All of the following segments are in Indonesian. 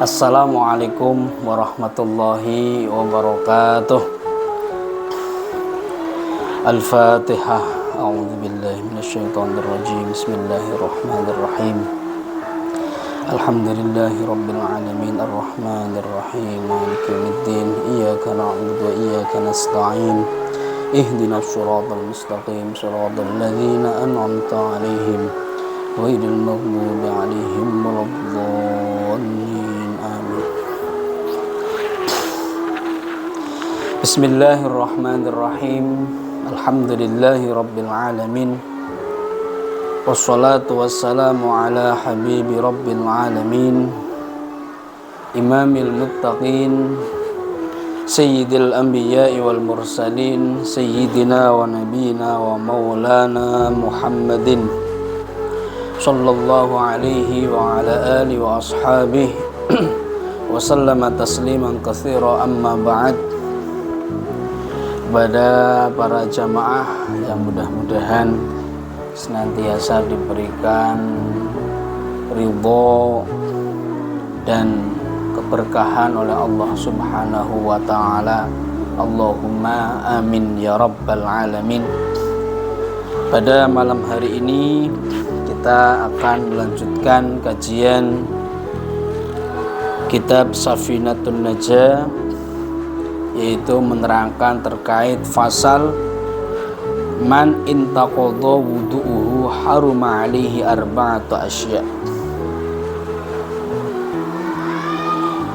Assalamualaikum warahmatullahi wabarakatuh. Al-Fatihah. A'udzubillahi minasyaitonirrajim. Bismillahirrahmanirrahim. Alhamdulillahi rabbil alamin arrahmanirrahim maliki yaumiddin. Iyyaka na'budu wa iyyaka nasta'in. Ihdinas siratal mustaqim siratal ladzina an'amta 'alaihim ghairil maghdubi 'alaihim waladdallin. Amin. Bismillahirrahmanirrahim. Alhamdulillahi rabbil alamin. Wassalatu wassalamu ala habibi rabbil alamin, imamil muttaqin, sayyidil anbiya'i wal mursalin, sayyidina wa nabiyina wa maulana Muhammadin sallallahu alaihi wa ala alihi wa ashabihi wa sallama tasliman katsira. Amma ba'd. Kepada para jamaah yang mudah-mudahan senantiasa diberikan ridho dan keberkahan oleh Allah Subhanahu wa ta'ala. Allahumma amin ya rabbal alamin. Pada malam hari ini kita akan melanjutkan kajian kitab Safinatun Najah, yaitu menerangkan terkait fasal man intaqadha wudu'uhu haruma alaihi arba'atu asya'.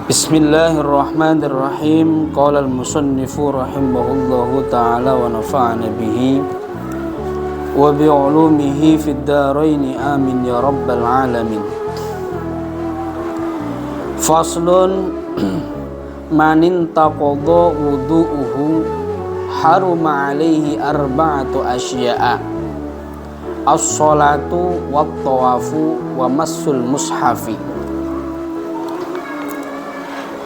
Bismillahirrahmanirrahim. Qala al-musannifu rahimahullahu ta'ala wa nafa'ana bihi wa bi'ulumihi fid daraini amin ya rabbal alamin. Faslun man intaqadha wudu'uhu haruma alaihi arba'atu asya'a: as-salatu wat-tawafu wa massul mushafi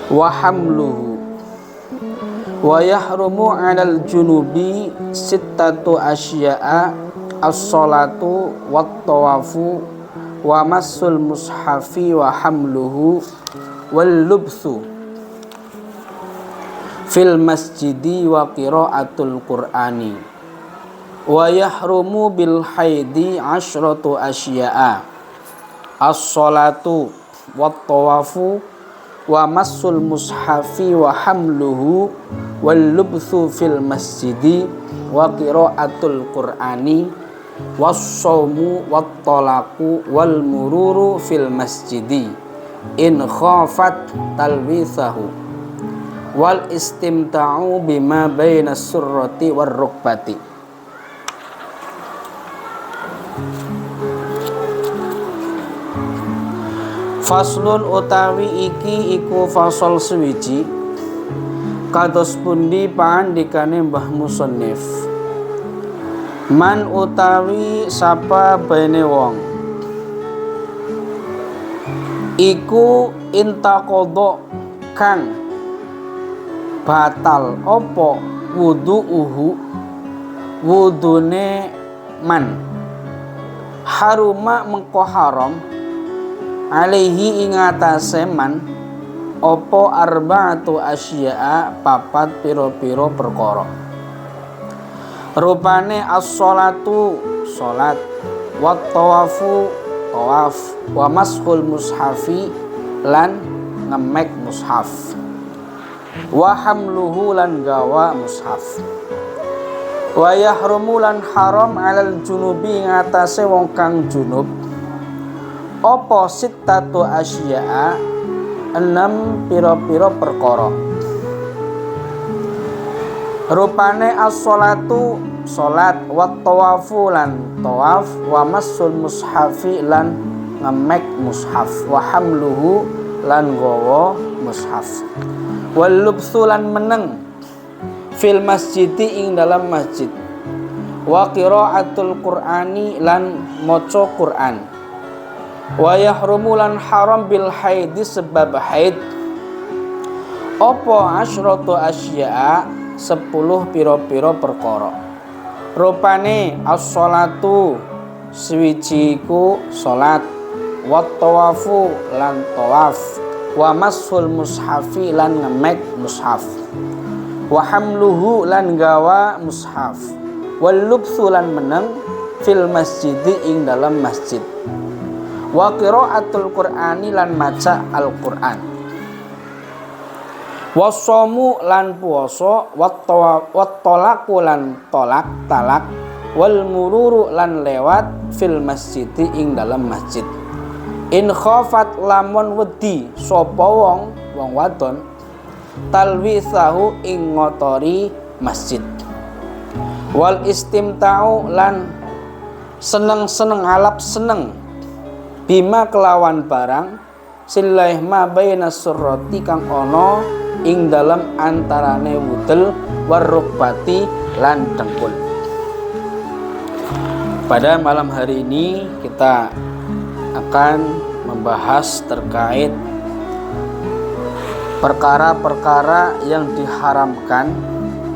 wa hamluhu wa yahrumu 'alal junubi sittatu asya'a: as-salatu wat-tawafu wa massul mushafi wa hamluhu wal lubthu fil masjidi wa qiraatul qur'ani. Wa yahrumu bil haidi asyratu asya'a: as-salatu wat tawafu wa massul mushafi wa hamluhu wal lubthu fil masjidi wa qiraatul qur'ani was shaumu wat talaqu wal mururu fil masjidi in khafat talwithahu wal istimta'u bima baina surrati war rukbati. Faslun utawi iki iku fasal suwiji kados pundi paandikane Mbah Musannif. Man utawi sapa bene wong iku intaqadha kang batal opo wudu'uhu wudune man, haruma mengko haram alaihi ingatase man opo arba'atu asya'a papat piro-piro perkara. Rupane as-sholatu salat, wat tawafu tawaf, wa mashul mushafi lan ngemek mushaf, wa hamluhu lan gawa mushaf. Wa yahrumu lan haram 'alal junubi ngatasé wong kang junub apa sittatu asya'a 6 pira-pira perkara. Rupane as-sholatu salat, wa tawafu lan tawaf, wa massul mushafi lan ngemek mushaf, wa hamluhu lan gawa mushaf, wal lubthu lan meneng fil masjidi ing dalam masjid, wa qiraatul qur'ani lan maca Qur'an, wa yahrumu lan haram bil haidi sebab haid apa asyratu asya'a 10 pira-pira perkara. Rupane as-sholatu swiji iku salat, wat tawafu lan tawaf, wa mashul mushafi lan ngemek mushaf, wa hamluhu lan gawa mushaf, wal lubsu lan meneng fil masjidi ing dalam masjid, wa qiraatul qur'ani lan maca al-Qur'an, wasomu lan puasa, wat tolaku lan tolak talak, wal mururu lan lewat fil masjidi ing dalam masjid. In khafat lamun wedi sapa wong wadon talwisahu ing ngotori masjid, wal istimta'u lan seneng alap seneng bima kelawan barang silaih ma baina surrati kang ana ing dalam antarane wudel warukbati lan dengkul. Pada malam hari ini kita akan membahas terkait perkara-perkara yang diharamkan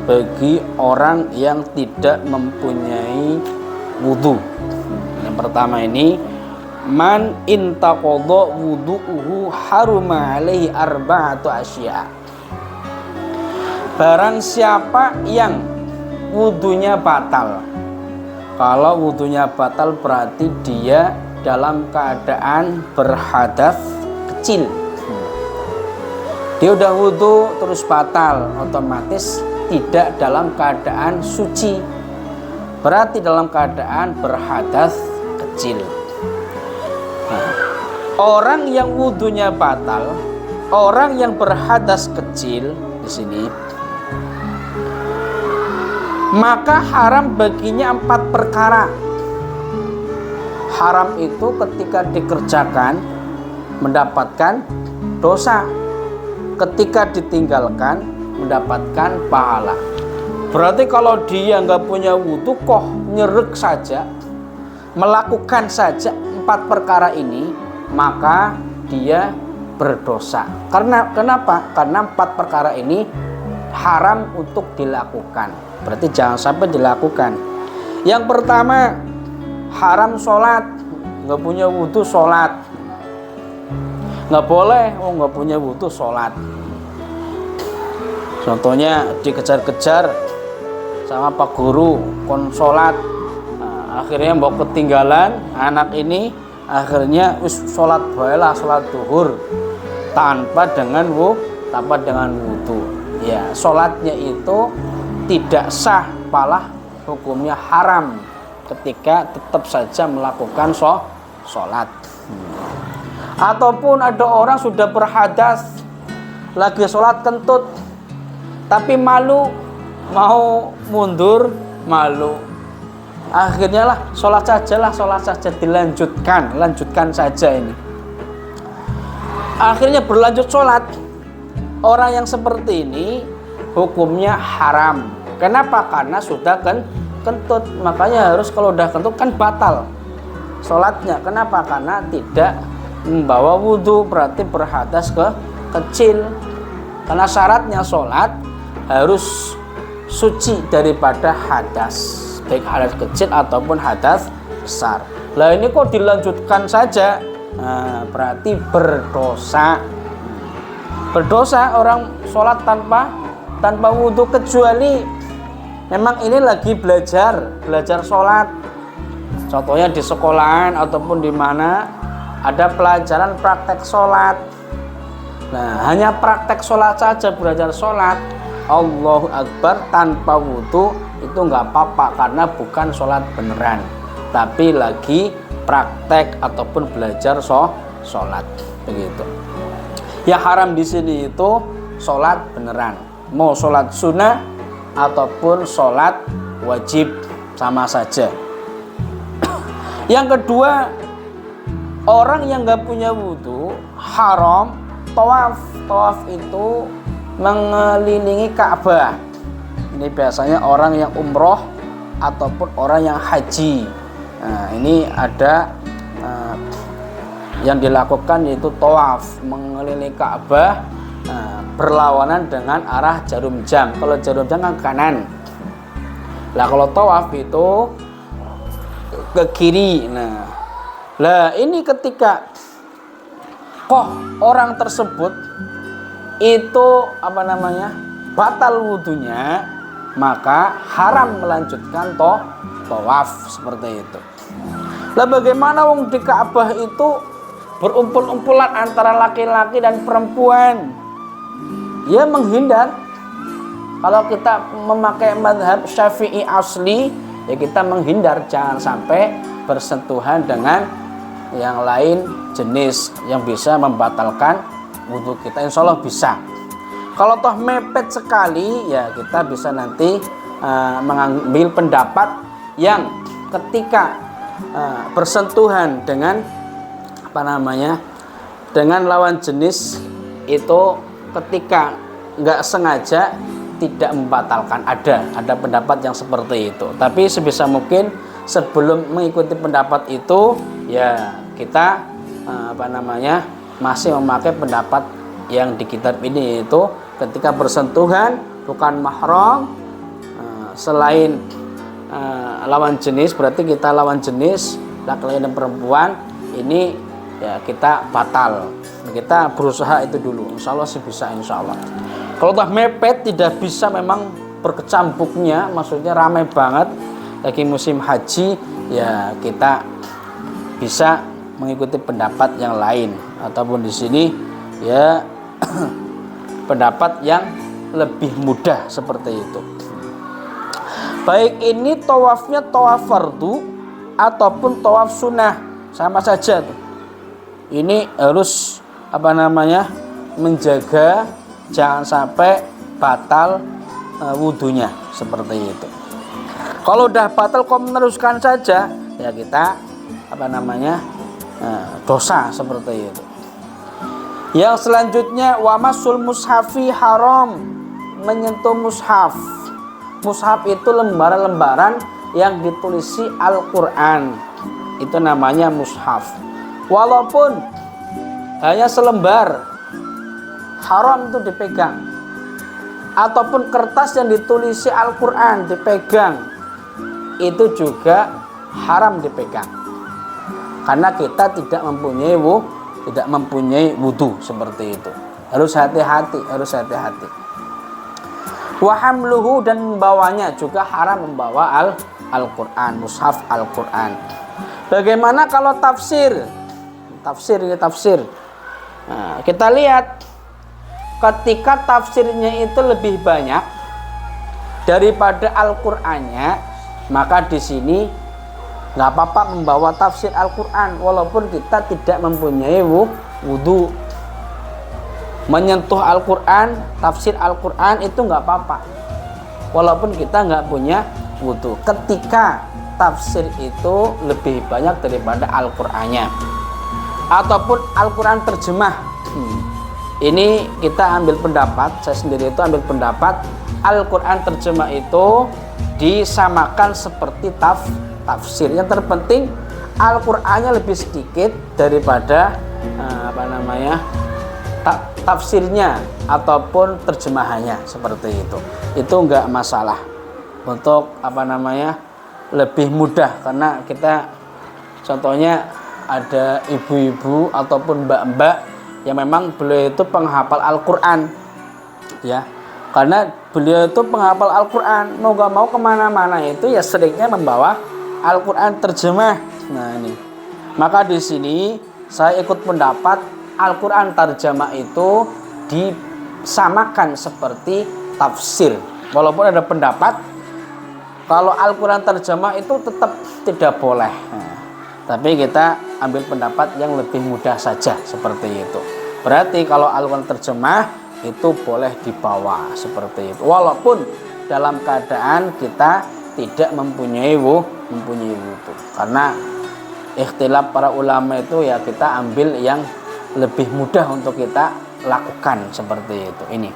bagi orang yang tidak mempunyai wudu. Yang pertama ini, man intaqadha wudu'uhu haruma alaihi arba'atu asya'. Barang siapa yang wudunya batal. Kalau wudunya batal berarti dia dalam keadaan berhadas kecil. Dia udah wudu terus batal, otomatis tidak dalam keadaan suci, berarti dalam keadaan berhadas kecil. Nah, orang yang wudunya batal, orang yang berhadas kecil di sini, maka haram baginya 4 perkara. Haram itu ketika dikerjakan mendapatkan dosa, ketika ditinggalkan mendapatkan pahala. Berarti kalau dia nggak punya wudu kok nyerek saja, melakukan saja 4 perkara ini, maka dia berdosa. Kenapa? Karena 4 perkara ini haram untuk dilakukan. Berarti jangan sampai dilakukan. Yang pertama, haram sholat. Nggak punya wudu sholat, nggak boleh. Nggak punya wudu sholat. Contohnya dikejar-kejar sama pak guru kon sholat, akhirnya mau ketinggalan anak ini, akhirnya sholat baiklah, sholat duhur tanpa dengan wudu. Ya, sholatnya itu tidak sah, malah hukumnya haram ketika tetap saja melakukan sholat. Ataupun ada orang sudah berhadas, lagi sholat kentut, tapi malu, mau mundur malu, akhirnya sholat saja, lanjutkan saja ini. Akhirnya berlanjut sholat. Orang yang seperti ini hukumnya haram. Kenapa? Karena sudah kentut, makanya harus kalau udah kentut kan batal sholatnya. Kenapa? Karena tidak membawa wudhu, berarti berhadas kecil. Karena syaratnya sholat harus suci daripada hadas, baik hadas kecil ataupun hadas besar. Lah ini kok dilanjutkan saja, berarti berdosa. Berdosa orang sholat tanpa wudhu, kecuali memang ini lagi belajar sholat. Contohnya di sekolahan ataupun di mana ada pelajaran praktek sholat. Nah, hanya praktek sholat saja, belajar sholat, Allahu Akbar tanpa wudu itu nggak apa-apa, karena bukan sholat beneran, tapi lagi praktek ataupun belajar sholat begitu. Yang haram di sini itu sholat beneran, mau sholat sunnah ataupun sholat wajib sama saja. Yang kedua, orang yang nggak punya wudu haram tawaf. Tawaf itu mengelilingi Ka'bah. Ini biasanya orang yang umroh ataupun orang yang haji. Nah, ini ada yang dilakukan yaitu tawaf, mengelilingi Ka'bah, berlawanan dengan arah jarum jam. Kalau jarum jam kan kanan. Nah, kalau tawaf itu ke kiri. Nah, ini ketika orang tersebut itu batal wudunya, maka haram melanjutkan tawaf seperti itu. Lah bagaimana wong di Ka'bah itu berumpul-umpulan antara laki-laki dan perempuan? Ya menghindar. Kalau kita memakai mazhab Syafi'i asli, ya kita menghindar, jangan sampai bersentuhan dengan yang lain jenis yang bisa membatalkan wudhu kita. Insya Allah bisa. Kalau toh mepet sekali, ya kita bisa nanti mengambil pendapat yang ketika bersentuhan dengan dengan lawan jenis itu ketika nggak sengaja tidak membatalkan. Ada pendapat yang seperti itu. Tapi sebisa mungkin sebelum mengikuti pendapat itu, ya kita masih memakai pendapat yang di kitab ini, itu ketika bersentuhan bukan mahram selain lawan jenis, berarti kita lawan jenis laki-laki dan perempuan, ini ya kita batal. Kita berusaha itu dulu, insya Allah sih bisa, insya Allah. Kalau udah mepet tidak bisa, memang berkecambuknya, maksudnya ramai banget lagi musim haji, ya kita bisa mengikuti pendapat yang lain, ataupun di sini ya pendapat yang lebih mudah seperti itu. Baik ini tawafnya tawaf fardu ataupun tawaf sunnah, sama saja tuh. Ini harus menjaga jangan sampai batal wudunya seperti itu. Kalau udah batal kok meneruskan saja, ya kita dosa seperti itu. Yang selanjutnya wamasul mushafi, haram menyentuh mushaf. Mushaf itu lembaran-lembaran yang ditulisi Al-Quran, itu namanya mushaf. Walaupun hanya selembar, haram itu dipegang. Ataupun kertas yang ditulisi Al-Quran dipegang, itu juga haram dipegang. Karena kita tidak mempunyai wudu seperti itu. Harus hati-hati. Wa hamluhu, dan membawanya juga haram, membawa Al-Quran, mushaf Al-Quran. Bagaimana kalau tafsir? Tafsir. Nah, kita lihat ketika tafsirnya itu lebih banyak daripada Al-Qur'annya, maka di sini nggak apa-apa membawa tafsir Al-Qur'an walaupun kita tidak mempunyai wudu. Menyentuh Al-Qur'an, tafsir Al-Qur'an itu nggak apa-apa walaupun kita nggak punya wudu, ketika tafsir itu lebih banyak daripada Al-Qur'annya. Ataupun Al-Quran terjemah. Ini kita ambil pendapat, saya sendiri itu ambil pendapat Al-Quran terjemah itu disamakan seperti tafsir. Yang terpenting Al-Qurannya lebih sedikit daripada tafsirnya ataupun terjemahannya, seperti itu. Itu enggak masalah. Untuk lebih mudah, karena kita contohnya ada ibu-ibu ataupun mbak-mbak yang memang beliau itu penghafal Al-Quran, ya. Karena beliau itu penghafal Al-Quran, mau gak mau kemana-mana itu ya seringnya membawa Al-Quran terjemah. Nah ini, maka di sini saya ikut pendapat Al-Quran terjemah itu disamakan seperti tafsir. Walaupun ada pendapat kalau Al-Quran terjemah itu tetap tidak boleh. Nah, tapi kita ambil pendapat yang lebih mudah saja seperti itu. Berarti kalau Al-Quran terjemah itu boleh dibawa seperti itu, walaupun dalam keadaan kita tidak mempunyai wudu. Karena ikhtilaf para ulama itu ya kita ambil yang lebih mudah untuk kita lakukan seperti itu. Ini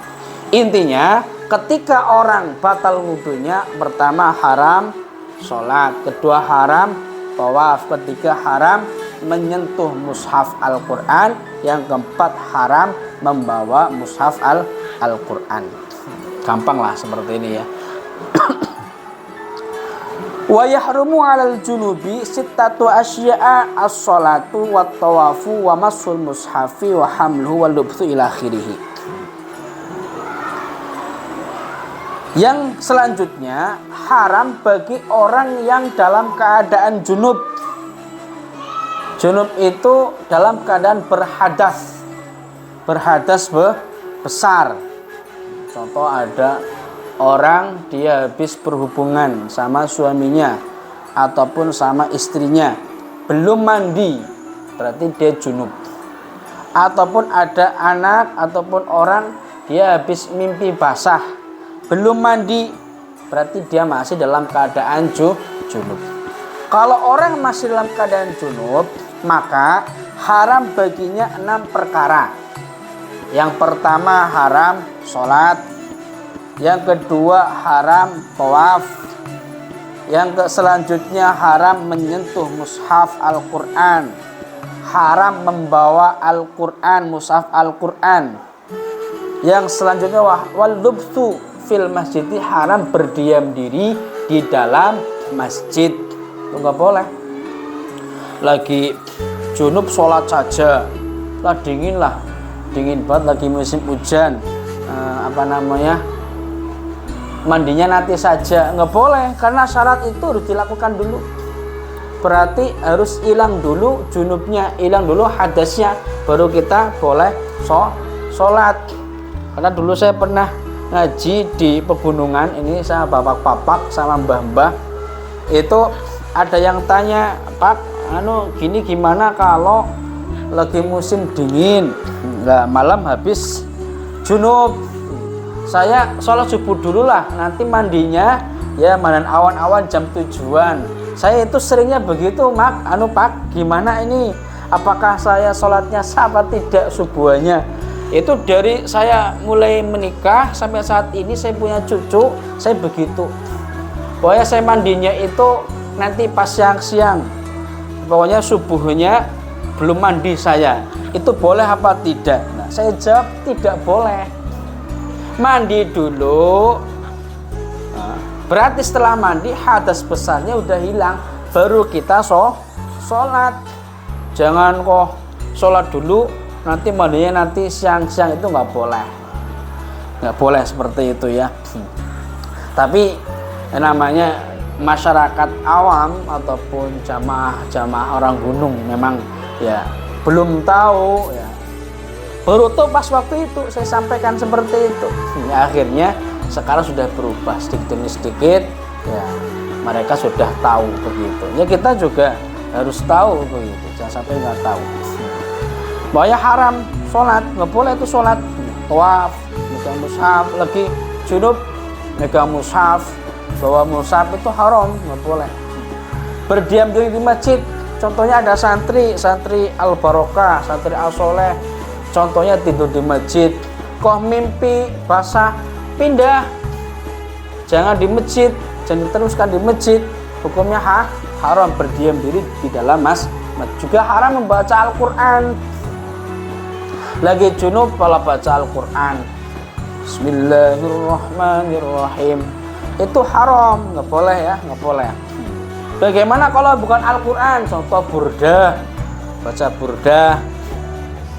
intinya, ketika orang batal wudunya, pertama haram sholat, kedua haram tawaf, ketiga haram menyentuh mushaf Al-Quran, yang keempat haram membawa mushaf Al-Quran. Gampang lah seperti ini ya. Wa yahrumu 'alal junubi sittatu asya'a as-shalatu wat tawafu wa massul mushafi wa hamluhu wal lubthu ila akhirih. Yang selanjutnya haram bagi orang yang dalam keadaan junub. Junub itu dalam keadaan berhadas. Berhadas besar. Contoh ada orang dia habis berhubungan sama suaminya ataupun sama istrinya, belum mandi, berarti dia junub. Ataupun ada anak ataupun orang dia habis mimpi basah, belum mandi, berarti dia masih dalam keadaan junub. Kalau orang masih dalam keadaan junub, maka haram baginya 6 perkara. Yang pertama haram sholat, yang kedua haram tawaf, yang selanjutnya haram menyentuh mushaf Al-Quran, haram membawa Al-Quran, mushaf Al-Quran. Yang selanjutnya wal lubthu fil masjid, haram berdiam diri di dalam masjid, itu nggak boleh. Lagi junub sholat saja, lah dingin banget, lagi musim hujan, mandinya nanti saja, nggak boleh, karena syarat itu harus dilakukan dulu. Berarti harus hilang dulu junubnya, hilang dulu hadasnya, baru kita boleh sholat. Karena dulu saya pernah ngaji di pegunungan, ini sama bapak-bapak sama mbah-mbah, itu ada yang tanya, Pak, gini gimana kalau lagi musim dingin, nggak malam habis junub, saya sholat subuh dulu lah, nanti mandinya ya mandan awan-awan jam tujuan. Saya itu seringnya begitu, Pak, gimana ini? Apakah saya sholatnya sah apa tidak subuhannya? Itu dari saya mulai menikah sampai saat ini saya punya cucu, saya begitu. Pokoknya saya mandinya itu nanti pas siang-siang. Pokoknya subuhnya belum mandi saya. Itu boleh apa tidak? Nah, saya jawab tidak boleh. Mandi dulu, berarti setelah mandi hadas besarnya udah hilang, baru kita sholat. Jangan kok sholat dulu nanti mandinya nanti siang-siang, itu nggak boleh seperti itu ya. Tapi namanya masyarakat awam ataupun jamaah orang gunung memang ya belum tahu ya. Baru tuh pas waktu itu saya sampaikan seperti itu. Ya, akhirnya sekarang sudah berubah sedikit demi sedikit. Ya, mereka sudah tahu begitu. Ya kita juga harus tahu begitu. Jangan sampai nggak tahu. Bahwa haram sholat, nggak boleh itu sholat. Tawaf, megang mushaf, lagi junub, megang mushaf, bawa mushaf itu haram, nggak boleh. Berdiam diri di masjid. Contohnya ada santri Al-Barokah, santri Al-Soleh. Contohnya tidur di masjid, kok mimpi basah, pindah. Jangan di masjid, jangan teruskan di masjid. Hukumnya haram berdiam diri di dalam masjid. Juga haram membaca Al-Quran. Lagi junub malah baca Al-Quran, Bismillahirrahmanirrahim, itu haram, nggak boleh ya, nggak boleh. Bagaimana kalau bukan Al-Quran? Contoh burdah, baca burdah,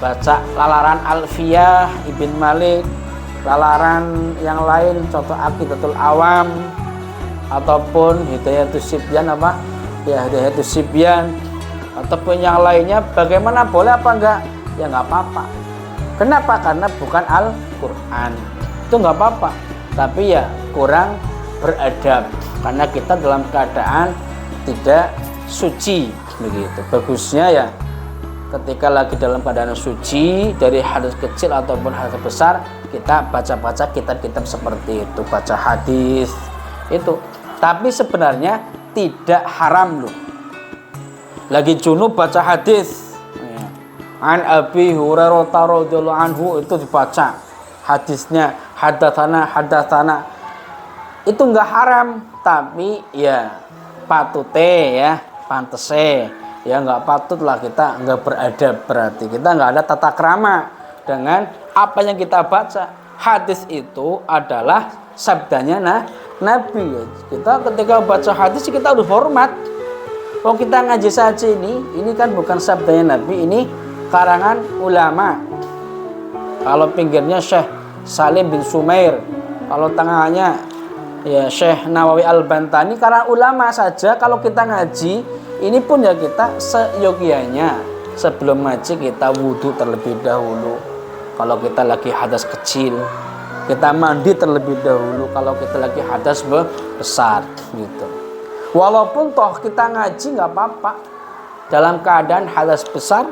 baca lalaran Alfiyah Ibn Malik, lalaran yang lain, contoh Aqidatul Awam, ataupun Hidayatus Sibyan Hidayatus Sibyan, ataupun yang lainnya. Bagaimana, boleh apa enggak? Ya nggak apa-apa. Kenapa? Karena bukan Al-Quran, itu nggak apa-apa. Tapi ya kurang beradab, karena kita dalam keadaan tidak suci begitu. Bagusnya ya ketika lagi dalam keadaan suci dari hadas kecil ataupun hadas besar, kita baca-baca kitab-kitab seperti itu, baca hadis itu. Tapi sebenarnya tidak haram loh. Lagi junub baca hadis, An Abi Hurairah radhiyallahu anhu, itu dibaca hadisnya, hadatsana, itu nggak haram. Tapi ya patute ya, pantese ya, nggak patut lah kita nggak beradab, berarti kita nggak ada tata krama dengan apa yang kita baca. Hadis itu adalah sabdanya Nabi ya. Kita ketika baca hadis kita harus hormat. Kalau kita ngaji saja ini kan bukan sabdanya Nabi, ini karangan ulama. Kalau pinggirnya Syekh Salim bin Sumair, kalau tengahnya ya Syekh Nawawi Al-Bantani, karena ulama saja. Kalau kita ngaji ini pun ya kita seyogianya sebelum ngaji kita wudhu terlebih dahulu. Kalau kita lagi hadas kecil, kita mandi terlebih dahulu. Kalau kita lagi hadas besar gitu. Walaupun toh kita ngaji nggak apa-apa dalam keadaan hadas besar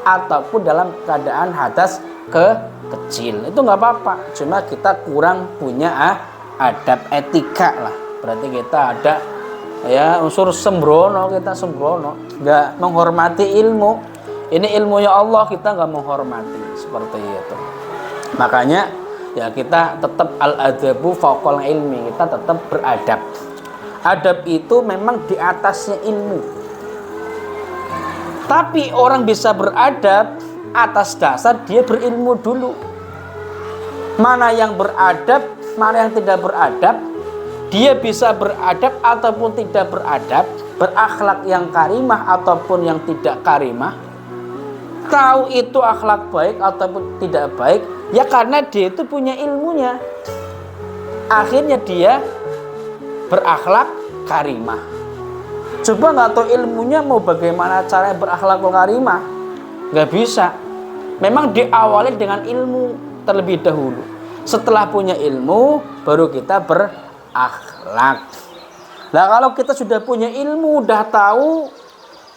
ataupun dalam keadaan hadas kecil, itu nggak apa-apa. Cuma kita kurang punya adab etika lah. Berarti kita ada ya unsur sembrono, kita sembrono, nggak menghormati ilmu. Ini ilmunya Allah, kita nggak menghormati seperti itu. Makanya ya kita tetap al-adabu fauqal ilmi, kita tetap beradab. Adab itu memang di atasnya ilmu. Tapi orang bisa beradab atas dasar dia berilmu dulu. Mana yang beradab, mana yang tidak beradab, dia bisa beradab ataupun tidak beradab, berakhlak yang karimah ataupun yang tidak karimah, tahu itu akhlak baik ataupun tidak baik, ya karena dia itu punya ilmunya. Akhirnya dia berakhlak karimah. Coba nggak tahu ilmunya, mau bagaimana caranya berakhlak karimah? Nggak bisa. Memang diawali dengan ilmu terlebih dahulu. Setelah punya ilmu, baru kita berakhlak. Nah kalau kita sudah punya ilmu, udah tahu,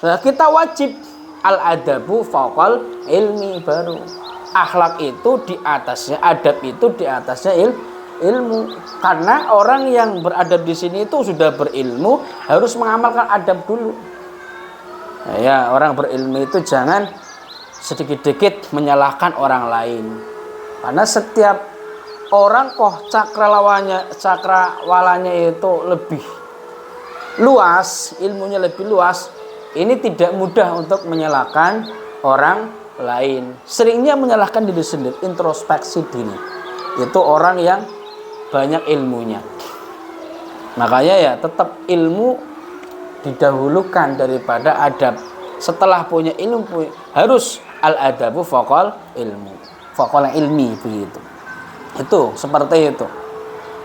nah kita wajib al-adabu fauqal ilmi baru. Akhlak itu di atasnya, adab itu di atasnya ilmu. Karena orang yang beradab di sini itu sudah berilmu, harus mengamalkan adab dulu. Nah, ya, orang berilmu itu jangan sedikit-sedikit menyalahkan orang lain. Karena setiap orang kok cakrawalanya itu lebih luas, ilmunya lebih luas, ini tidak mudah untuk menyalahkan orang lain. Seringnya menyalahkan diri sendiri, introspeksi diri. Itu orang yang banyak ilmunya. Makanya ya tetap ilmu didahulukan daripada adab. Setelah punya ilmu harus al-adabu fauqal ilmu, fauqal ilmi, begitu. Itu seperti itu.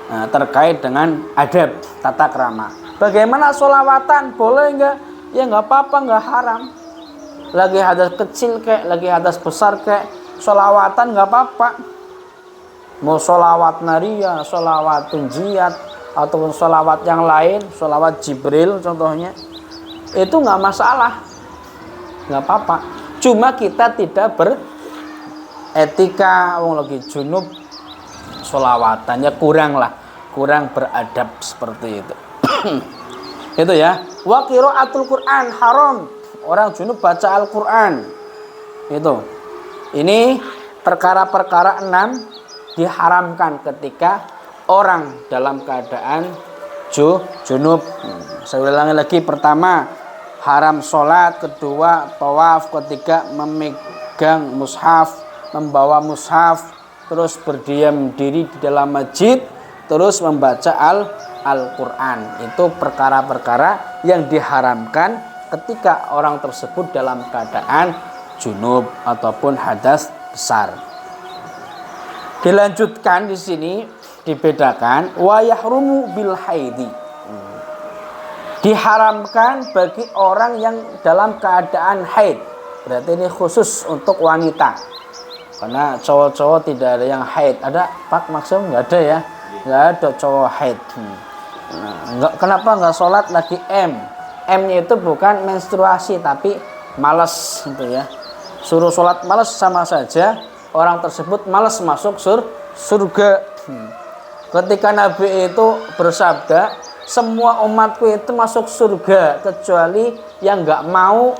Nah, terkait dengan adab tata krama. Bagaimana sholawatan? Boleh enggak? Ya enggak apa-apa, enggak haram. Lagi hadas kecil kayak, lagi hadas besar kayak, sholawatan enggak apa-apa. Mau sholawat naria, sholawat tunjiyat, ataupun sholawat yang lain, sholawat Jibril contohnya, itu nggak masalah, nggak apa-apa. Cuma kita tidak beretika, wong lagi junub, sholawatannya kurang beradab seperti itu. Itu ya. Wa qiraatul Quran haram, orang junub baca Al-Quran. Itu. Ini perkara-perkara 6 diharamkan ketika orang dalam keadaan junub. Saya ulangi lagi, pertama haram sholat, kedua tawaf, ketiga memegang mushaf, membawa mushaf, terus berdiam diri di dalam masjid, terus membaca Al-Quran. Itu perkara-perkara yang diharamkan ketika orang tersebut dalam keadaan junub ataupun hadas besar. Dilanjutkan di sini, dibedakan wa yahrumu bil haidi. Diharamkan bagi orang yang dalam keadaan haid. Berarti ini khusus untuk wanita. Karena cowok-cowok tidak ada yang haid. Ada Pak maksud enggak ada ya? Enggak ada cowok haid. Kenapa enggak sholat lagi M? M-nya itu bukan menstruasi tapi malas gitu ya. Suruh sholat malas sama saja orang tersebut malas masuk surga. Ketika Nabi itu bersabda, semua umatku itu masuk surga kecuali yang nggak mau.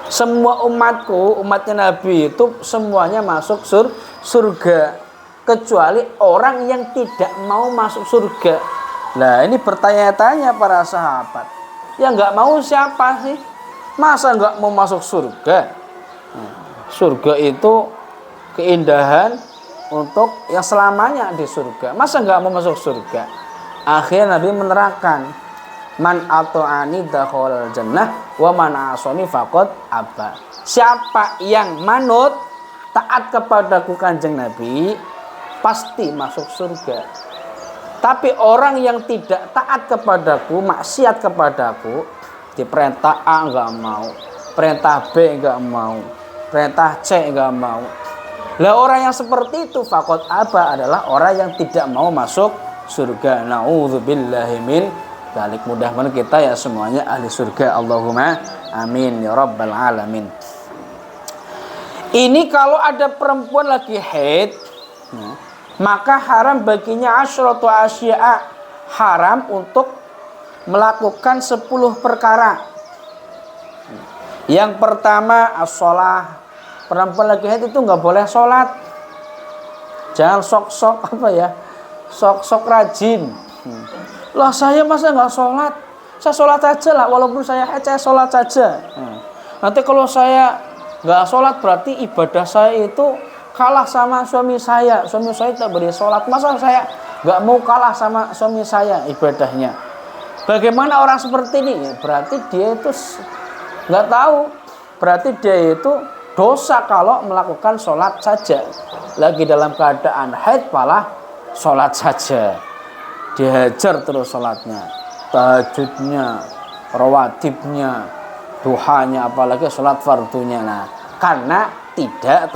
Semua umatku, umatnya Nabi itu semuanya masuk surga kecuali orang yang tidak mau masuk surga. Nah ini bertanya-tanya para sahabat, yang nggak mau siapa sih? Masa nggak mau masuk surga? Surga itu keindahan untuk yang selamanya di surga. Masa nggak mau masuk surga? Akhirnya Nabi menerangkan, man ata'ani dakhalal jannah wa man asani faqad aba. Siapa yang manut taat kepadaku kanjeng Nabi pasti masuk surga. Tapi orang yang tidak taat kepadaku, maksiat kepadaku, diperintah A enggak mau, perintah B enggak mau, perintah C enggak mau. Lah orang yang seperti itu faqad aba adalah orang yang tidak mau masuk surga. Nauzubillahi min dzalik. Mudah-mudahan kita ya semuanya ahli surga. Allahumma amin ya rabbal alamin. Ini kalau ada perempuan lagi haid, maka haram baginya asyratu asya'a, haram untuk melakukan 10 perkara. Yang pertama as-shalah. Perempuan lagi haid itu nggak boleh sholat. Jangan sok-sok apa ya, sok-sok rajin. Lah saya masa nggak sholat? Saya sholat aja lah, walaupun saya haid saya sholat saja. Nanti kalau saya nggak sholat berarti ibadah saya itu kalah sama suami saya. Suami saya tak beri sholat, masa saya nggak mau kalah sama suami saya ibadahnya? Bagaimana orang seperti ini? Ya, berarti dia itu nggak tahu. Berarti dia itu dosa kalau melakukan sholat saja. Lagi dalam keadaan haid malah sholat saja. Dihajar terus sholatnya, tahajudnya, rawatibnya, duhanya, apalagi sholat fardunya. Nah, karena tidak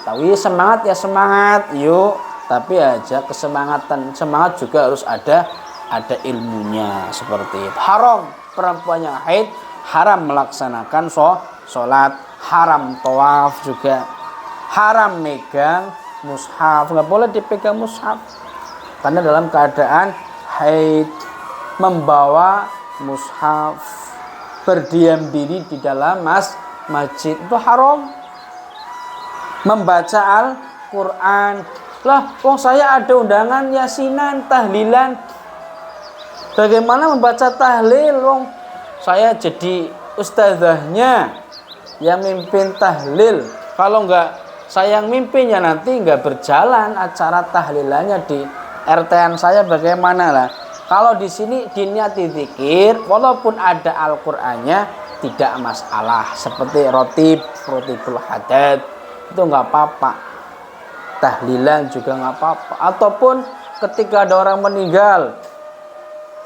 tahu. Semangat ya semangat, yuk. Tapi aja kesemangatan, semangat juga harus ada ilmunya seperti itu. Haram perempuan yang haid, haram melaksanakan sholat, haram tawaf juga, haram megang mushaf, nggak boleh dipegang mushaf karena dalam keadaan haid. Membawa mushaf, berdiam diri di dalam masjid itu haram. Membaca Al-Quran, lah kok saya ada undangan yasinan, tahlilan, bagaimana membaca tahlil? Wong saya jadi ustazahnya yang mimpin tahlil. Kalau enggak saya yang mimpin ya nanti enggak berjalan acara tahlilannya di RT-an saya, bagaimana lah? Kalau di sini diniati zikir, walaupun ada Al-Qur'annya tidak masalah. Seperti rotibul hadad itu enggak apa-apa. Tahlilan juga enggak apa-apa. Ataupun ketika ada orang meninggal,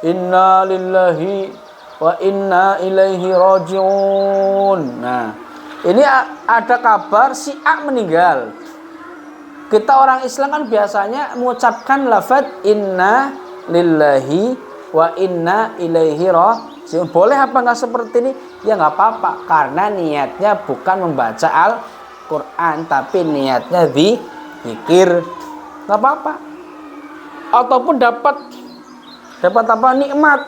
inna lillahi wa inna ilaihi rajiun. Nah, ini ada kabar si A meninggal. Kita orang Islam kan biasanya mengucapkan lafaz inna lillahi wa inna ilaihi rajiun. Boleh apa enggak seperti ini? Ya enggak apa-apa, karena niatnya bukan membaca Al-Qur'an, tapi niatnya zikir. Enggak apa-apa. Ataupun dapat apa? Nikmat.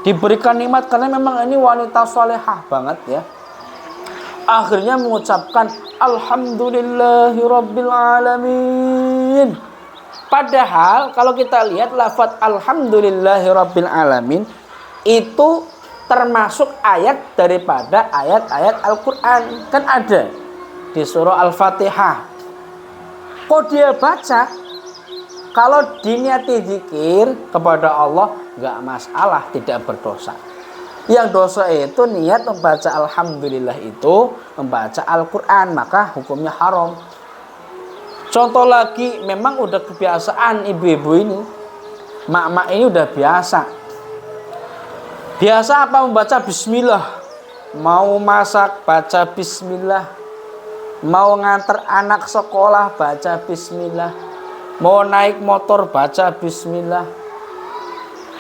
Diberikan nikmat karena memang ini wanita solehah banget ya. Akhirnya mengucapkan alhamdulillahirabbil alamin. Padahal kalau kita lihat lafaz alhamdulillahirabbil alamin itu termasuk ayat daripada ayat-ayat Al-Qur'an. Kan ada di surah Al-Fatihah. Kok dia baca? Kalau diniati zikir kepada Allah enggak masalah, tidak berdosa. Yang dosa itu niat membaca alhamdulillah itu membaca Al-Qur'an, maka hukumnya haram. Contoh lagi, memang udah kebiasaan ibu-ibu ini, mak-mak ini udah biasa. Biasa apa? Membaca bismillah. Mau masak baca bismillah. Mau nganter anak sekolah baca bismillah. Mau naik motor baca bismillah.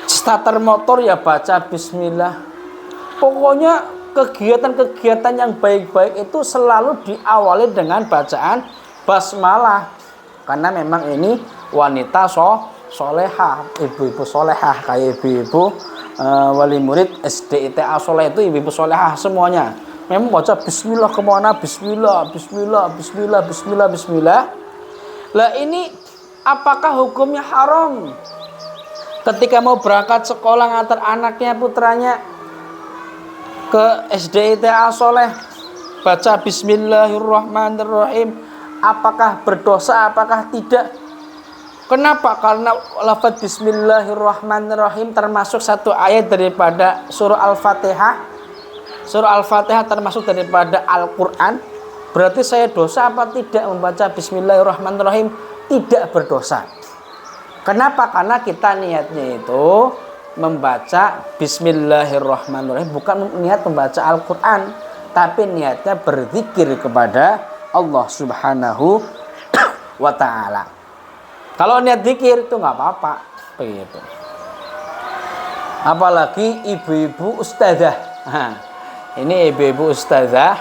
Starter motor ya baca bismillah. Pokoknya kegiatan-kegiatan yang baik-baik itu selalu diawali dengan bacaan basmalah. Karena memang ini wanita solehah, ibu-ibu solehah, kayak ibu-ibu wali murid SD ITA soleh itu ibu-ibu solehah semuanya. Memang baca bismillah kemana? Bismillah, bismillah, bismillah, bismillah, bismillah. Lah ini apakah hukumnya haram? Ketika mau berangkat sekolah ngantar anaknya, putranya ke SD ITA Soleh, baca bismillahirrahmanirrahim, apakah berdosa, apakah tidak. Kenapa? Karena lafaz bismillahirrahmanirrahim termasuk satu ayat daripada surah Al-Fatihah. Surah Al-Fatihah termasuk daripada Al-Quran. Berarti saya dosa apa tidak membaca bismillahirrahmanirrahim? Tidak berdosa. Kenapa? Karena kita niatnya itu membaca bismillahirrahmanirrahim, bukan niat membaca Al-Quran, tapi niatnya berzikir kepada Allah Subhanahu wa ta'ala. Kalau niat zikir itu nggak apa-apa, begitu. Apalagi ibu-ibu ustazah. Nah, ini ibu-ibu ustazah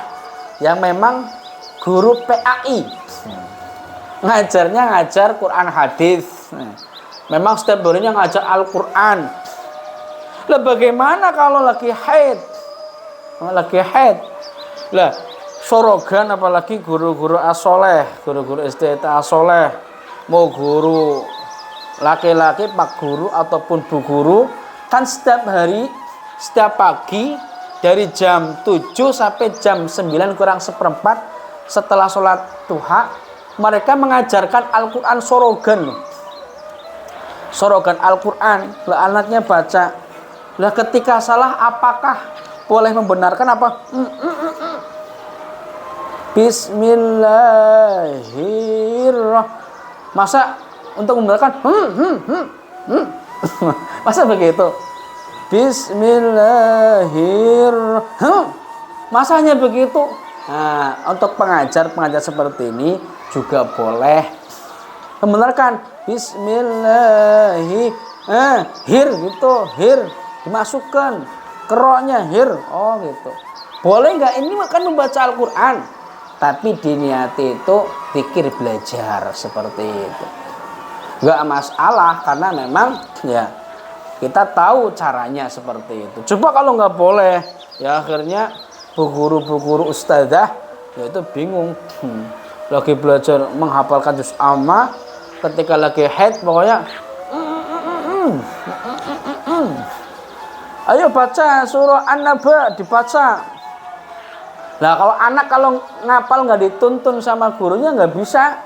yang memang guru PAI, ngajarnya ngajar Quran hadis. Memang setiap harinya ngajar Al-Quran. Lah bagaimana kalau lagi haid? Lagi haid. Lah sorogan apalagi guru-guru as-soleh, guru-guru SDT as-soleh, mau guru laki-laki pak guru ataupun bu guru, kan setiap hari, setiap pagi dari jam 7 sampai jam 9 kurang seperempat setelah sholat duha, mereka mengajarkan Al-Quran sorogan loh. Sorogan Al-Quran, lah anaknya baca. Lah ketika salah apakah boleh membenarkan apa? Bismillahirrahmanirrahim. Masa untuk membenarkan? Masa begitu? Bismillahirrahmanirrahim. Masa hanya begitu? Nah, untuk pengajar seperti ini juga boleh membenarkan. Bismillahirrahmanirrahim. Hir gitu, hir dimasukkan keroknya hir. Oh gitu. Boleh nggak? Ini kan membaca Al-Quran, tapi diniati itu zikir belajar seperti itu. Nggak masalah karena memang ya kita tahu caranya seperti itu. Coba kalau nggak boleh, ya akhirnya bu guru ustazah ya itu bingung. Lagi belajar menghafalkan juz amma, ketika lagi haid pokoknya ayo baca surah An-Naba, dibaca. Nah kalau ngapal nggak dituntun sama gurunya nggak bisa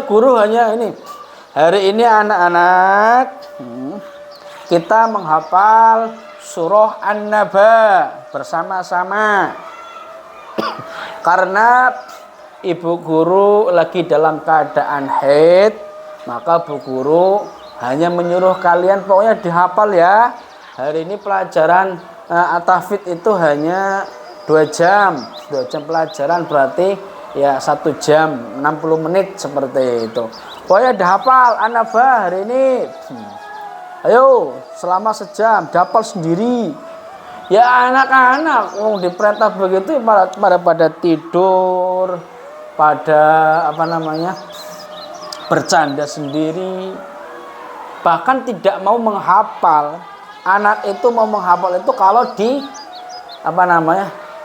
guru hanya ini. Hari ini anak-anak kita menghafal surah An-Naba bersama-sama. Karena ibu guru lagi dalam keadaan haid, maka bu guru hanya menyuruh kalian pokoknya dihafal ya. Hari ini pelajaran tahfidz itu hanya 2 jam pelajaran, berarti ya 1 jam 60 menit seperti itu. Pokoknya dihafal An-Naba hari ini. Ayo selama sejam dihafal sendiri. Ya anak-anak diperintah begitu pada tidur, pada bercanda sendiri, bahkan tidak mau menghafal. Anak itu mau menghafal itu kalau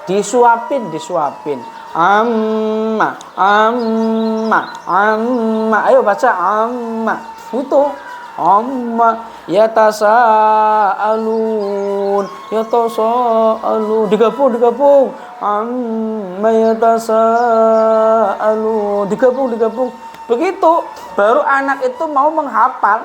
disuapin. Amma. Ayo baca amma. Itu amma yatasaalun digabung amma yatasaalun digabung. Begitu baru anak itu mau menghafal.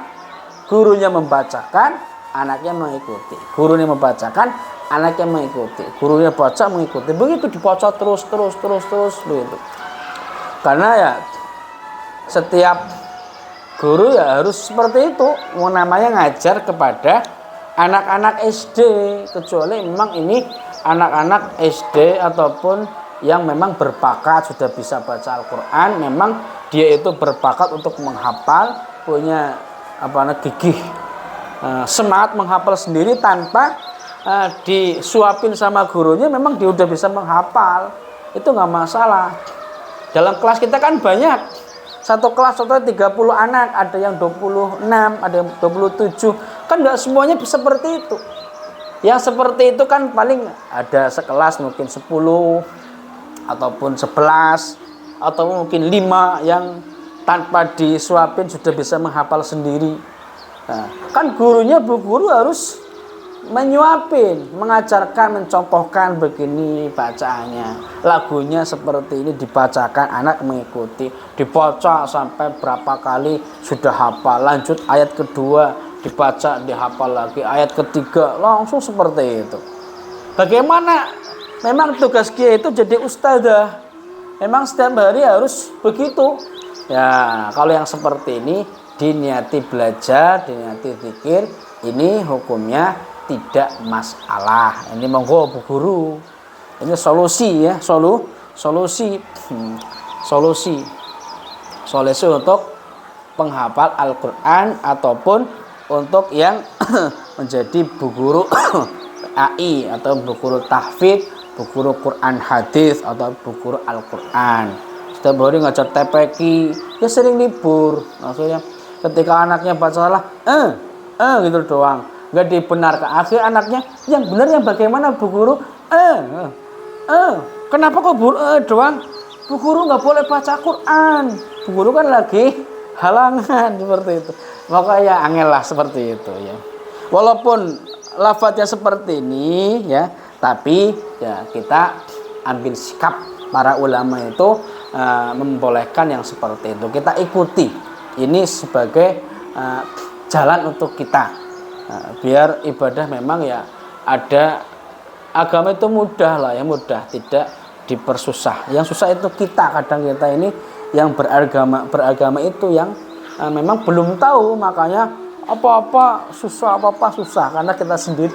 Gurunya membacakan, anaknya mengikuti. Gurunya membacakan, anaknya mengikuti. Gurunya baca, mengikuti. Begitu dibaca terus begitu. Karena ya setiap guru ya harus seperti itu. Namanya ngajar kepada anak-anak SD, kecuali memang ini anak-anak SD ataupun yang memang berbakat sudah bisa baca Al-Quran, memang dia itu berbakat untuk menghafal, punya gigih, semangat menghafal sendiri tanpa disuapin sama gurunya, memang dia udah bisa menghafal, itu nggak masalah. Dalam kelas kita kan banyak, satu kelas contohnya 30 anak, ada yang 26, ada yang 27, kan nggak semuanya seperti itu. Yang seperti itu kan paling ada sekelas mungkin 10 ataupun 11 atau mungkin 5 yang tanpa disuapin sudah bisa menghafal sendiri. Nah, kan gurunya bu guru harus menyuapin, mengajarkan, mencontohkan begini bacaannya. Lagunya seperti ini dibacakan, anak mengikuti, dibaca sampai berapa kali sudah hafal. Lanjut ayat kedua, dibaca, dihafal lagi. Ayat ketiga, langsung seperti itu. Bagaimana? Memang tugas kiai itu jadi ustadzah. Memang setiap hari harus begitu. Ya, kalau yang seperti ini diniati belajar, diniati zikir, ini hukumnya tidak masalah. Ini monggo Bu Guru. Ini solusi ya, solusi untuk penghafal Al-Qur'an ataupun untuk yang menjadi Bu Guru AI atau Bu Guru tahfidz, Bu Guru Quran hadis atau Bu Guru Al-Qur'an. Setiap hari ngajar TPQ, ya sering libur. Maksudnya ketika anaknya baca salah, gitu doang, nggak dibenarkan. Akhirnya anaknya yang benar yang bagaimana Bu Guru? Kenapa kok Bu doang? Bu Guru nggak boleh baca Quran. Bu Guru kan lagi halangan seperti itu. Maka ya angel lah seperti itu ya. Walaupun lafadznya seperti ini ya, tapi ya kita ambil sikap para ulama itu membolehkan yang seperti itu. Kita ikuti. Ini sebagai jalan untuk kita. Biar ibadah memang ya ada, agama itu mudah lah ya, mudah, tidak dipersusah. Yang susah itu kita, kadang kita ini yang beragama itu yang memang belum tahu, makanya apa-apa susah karena kita sendiri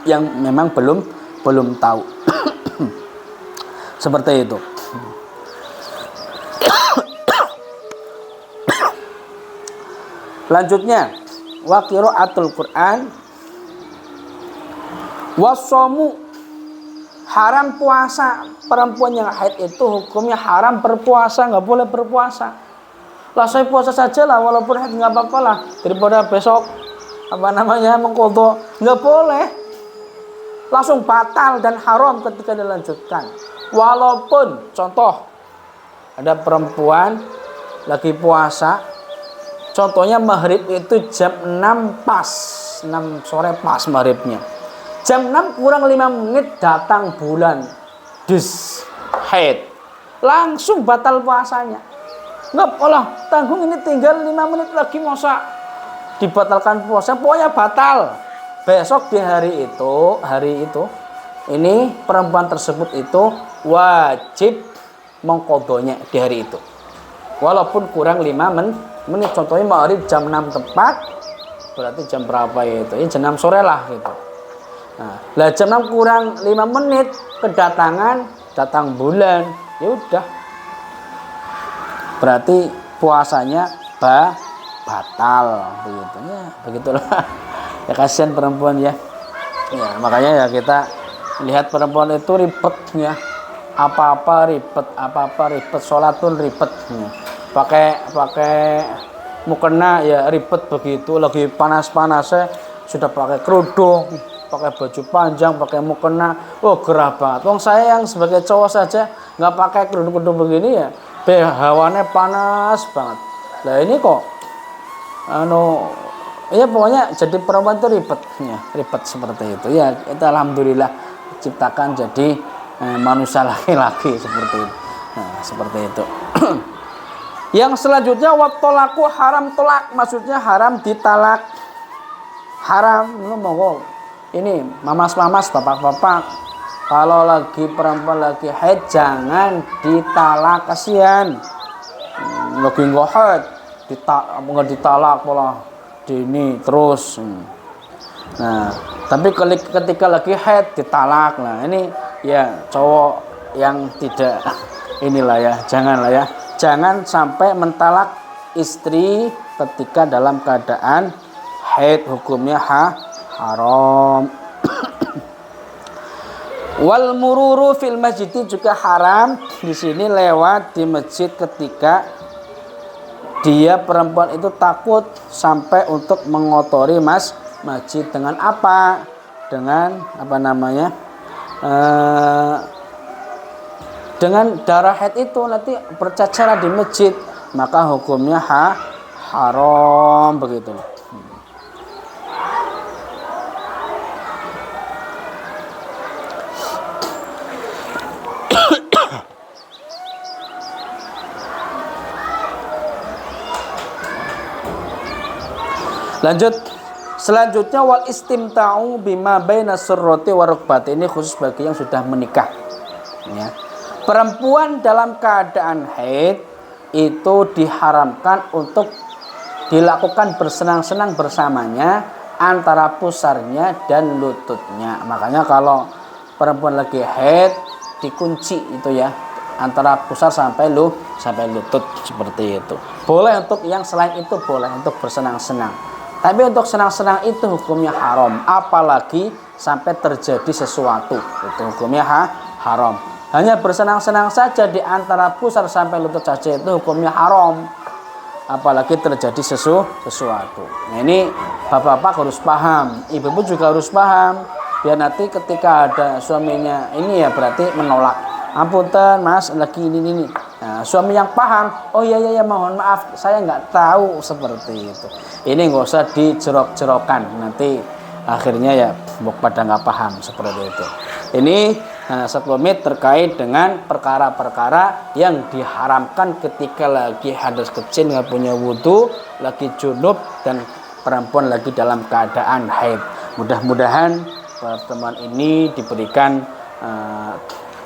yang memang belum tahu. Seperti itu. Lanjutnya, wa qiraatul Qur'an wasomu, haram puasa. Perempuan yang haid itu hukumnya haram berpuasa, nggak boleh berpuasa. Lah saya puasa saja lah, walaupun haid nggak apa-apa lah, daripada besok mengqadha, nggak boleh. Langsung batal dan haram ketika dilanjutkan. Walaupun contoh ada perempuan lagi puasa, contohnya maghrib itu jam 6 pas, 6 sore pas maghribnya. Jam 6 kurang 5 menit datang bulan haid, langsung batal puasanya. Nggak boleh tanggung, ini tinggal 5 menit lagi masa dibatalkan puasa, pokoknya batal. Besok di hari itu ini perempuan tersebut itu wajib mengqadhanya di hari itu. Walaupun kurang 5 menit, contohnya maghrib jam 6 tepat, berarti jam berapa itu? Ya jam 6 sore lah gitu. Nah, lah jam 6 kurang 5 menit datang bulan, ya udah. Berarti puasanya batal begitu ya, begitulah. Ya kasihan perempuan ya. Ya, makanya ya kita lihat perempuan itu ribet ya. Apa-apa ribet, sholat pun ribet ya. Pakai mukena ya ribet begitu, lagi panas-panasnya sudah pakai kerudung, pakai baju panjang, pakai mukena, gerah banget. Wong saya yang sebagai cowok saja nggak pakai kerudung begini ya, hawannya panas banget. Nah ini kok, ya pokoknya jadi perempuan itu ribet seperti itu. Ya kita alhamdulillah ciptakan jadi manusia laki-laki seperti itu. Nah, seperti itu. Yang selanjutnya wattolaku, haram tolak, maksudnya haram ditalak. Haram, monggo. Ini mamas-mamas, bapak-bapak, kalau lagi perempuan lagi haid jangan ditalak, kasihan. Lagi nggak haid, ditalak pola dini terus. Nah, tapi ketika lagi haid ditalak. Nah, ini ya cowok yang tidak inilah ya, janganlah ya. Jangan sampai mentalak istri ketika dalam keadaan haid, hukumnya haram. Wal mururu fil masjid juga haram. Di sini lewat di masjid ketika dia perempuan itu takut sampai untuk mengotori masjid dengan apa? Dengan dengan darah haid itu nanti berceceran di masjid, maka hukumnya haram begitu. Lanjut. Selanjutnya wal istimta'u bima baina surrati wa rukbati, ini khusus bagi yang sudah menikah. Ya. Perempuan dalam keadaan haid itu diharamkan untuk dilakukan bersenang-senang bersamanya antara pusarnya dan lututnya. Makanya kalau perempuan lagi haid dikunci itu ya, antara pusar sampai lutut seperti itu. Boleh untuk yang selain itu, boleh untuk bersenang-senang. Tapi untuk senang-senang itu hukumnya haram, apalagi sampai terjadi sesuatu, itu hukumnya haram. Hanya bersenang-senang saja di antara pusar sampai lutut saja itu hukumnya haram, apalagi terjadi sesuatu. Nah, ini bapak-bapak harus paham, ibu-ibu juga harus paham, biar nanti ketika ada suaminya ini ya berarti menolak. Ampunten mas, lagi ini. Nah, suami yang paham, oh iya mohon maaf, saya nggak tahu seperti itu. Ini nggak usah dijerok-jerokan, nanti akhirnya ya pada nggak paham seperti itu. Ini sekelumit terkait dengan perkara-perkara yang diharamkan ketika lagi hadas kecil, nggak punya wudhu, lagi junub, dan perempuan lagi dalam keadaan haid. Mudah-mudahan pertemuan ini diberikan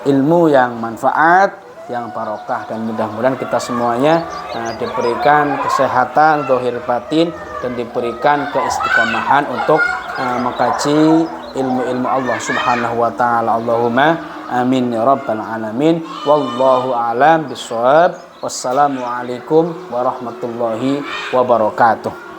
ilmu yang manfaat, yang barokah, dan mudah-mudahan kita semuanya diberikan kesehatan zahir batin dan diberikan keistiqomahan untuk mengkaji ilmu-ilmu Allah Subhanahu wa taala. Allahumma amin ya rabbal alamin. Wallahu a'lam bishawab. Wassalamualaikum warahmatullahi wabarakatuh.